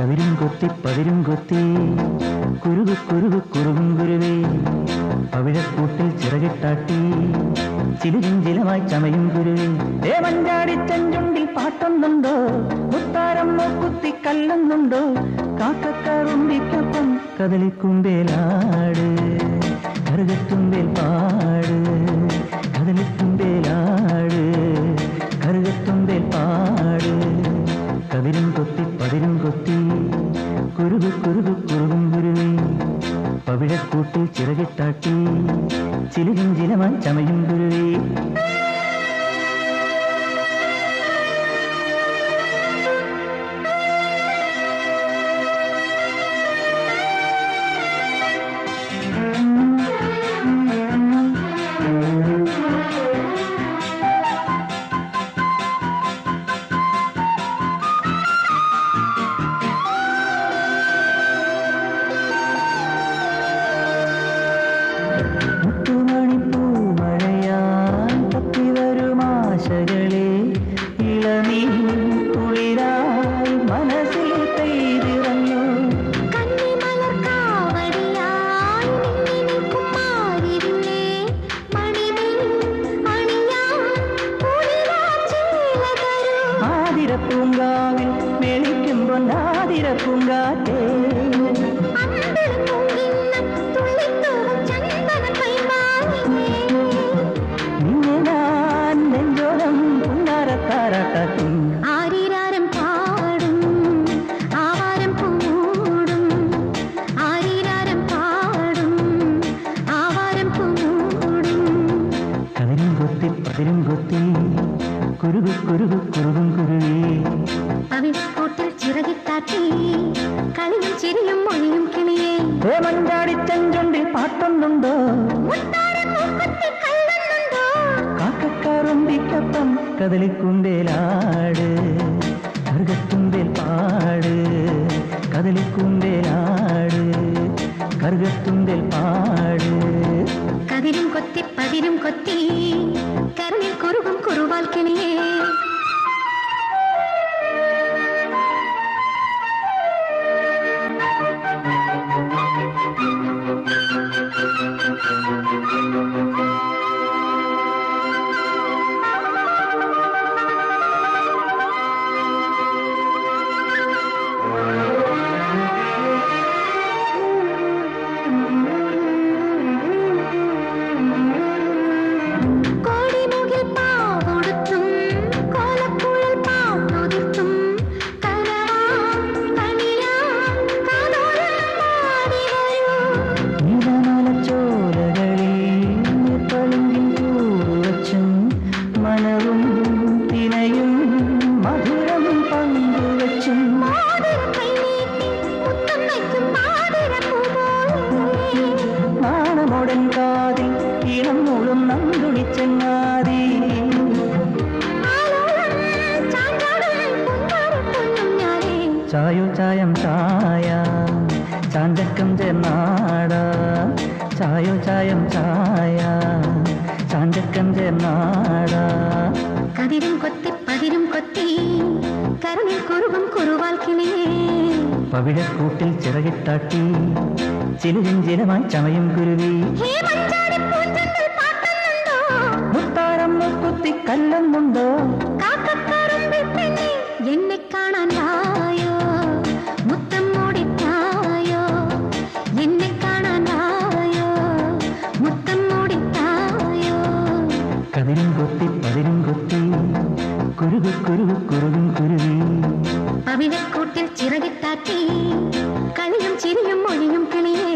കതിരും കൊത്തി പതിരും കൊത്തി കുരുകു കുരുകു കുറുകും കുരുവേ പവിഴക്കൂട്ടിൽ ചിറകിട്ടാട്ടി ചിലുകും ചിലമായി ചമയും കുരുവേ ദേവഞ്ചാടി ചെഞ്ചുണ്ടിൽ പാട്ടൊന്നുണ്ടോ മുത്താരം മൂക്കുത്തി കല്ലെന്നുണ്ടോ കാക്കക്കാറുണ്ടിക്കൊപ്പം കദളിക്കുമ്പേലാട് കറുകത്തുമ്പേൽ പാട് കദളിക്കുമ്പേലാട് കറുകത്തുമ്പേൽ പാട് കതിരും കൊത്തി പതിരും കൊത്തി കുരുകു കുരുകു കുറുകും കുരുവേ പവിഴക്കൂട്ടിൽ ചിറകിട്ടാട്ടി ചിലുകും ചിലമായി ചമയും കുരുവേ പൂങ്കാവിൽ മേളിക്കുമ്പോൾ നാദിര പൂങ്കാറ്റേ നിന്നെ ഞാൻ നെഞ്ചോരം പുന്നാരത്താരാട്ടും ആരീരാരം പാടും ആവാരം പൂമൂടും ആരീരാരം പാടും ആവാരം പൂമൂടും കതിരും കൊത്തി പതിരും കൊത്തി കുരുകു കുരുകു കുറുകും കുരുവേ പവിഴക്കൂട്ടിൽ ചിറകിട്ടാട്ടി കളിയും ചിരിയും മൊഴിയും കിളിയേ മഞ്ചാടി ചെഞ്ചുണ്ടിൽ പാട്ടൊന്നുണ്ടോ കാക്കക്കാറുണ്ടിക്കൊപ്പം കദളിക്കുമ്പേലാട് കറുകത്തുമ്പേൽ പാട് കദളിക്കുമ്പേലാട് കറുകത്തുമ്പേൽ പാട് കതിരും കൊത്തി പതിരും കൊത്തി കരളിൽ കുറുകും കുറുവാൽ കിളിയേ കാതിൽ ഈണം മൂളും നന്ദുണിച്ചങ്ങാതി ചായോ ചായം ചായ ചാഞ്ചക്കം ചേർന്നാട ചായോ ചായം ചായ ചാഞ്ചക്കം ചേർന്നാട കതിരും കൊത്തി പതിരും കൊത്തി കരളിൽ കുറുകും കുറുവാൽ കിളിയേ പവിഴക്കൂട്ടിൽ ചിറകിട്ടാട്ടി ചിലുകും ചിലമായി ചമയും കുരുവി മുത്താരം മൂക്കുത്തി കല്ലെന്നുണ്ടോ എന്നെ കാണാൻ വായോ മുത്തം മൂടിത്തായോ എന്നെ കാണാൻ വായോ മുത്തം മൂടിത്തായോ കതിരും കൊത്തി പതിരും കൊത്തി കുരുകു കുരുകു കുറുകും കുരുവി പവിഴക്കൂട്ടിൽ ചിറകിട്ടാട്ടി കളിയും ചിരിയും മൊഴിയും കിളിയേ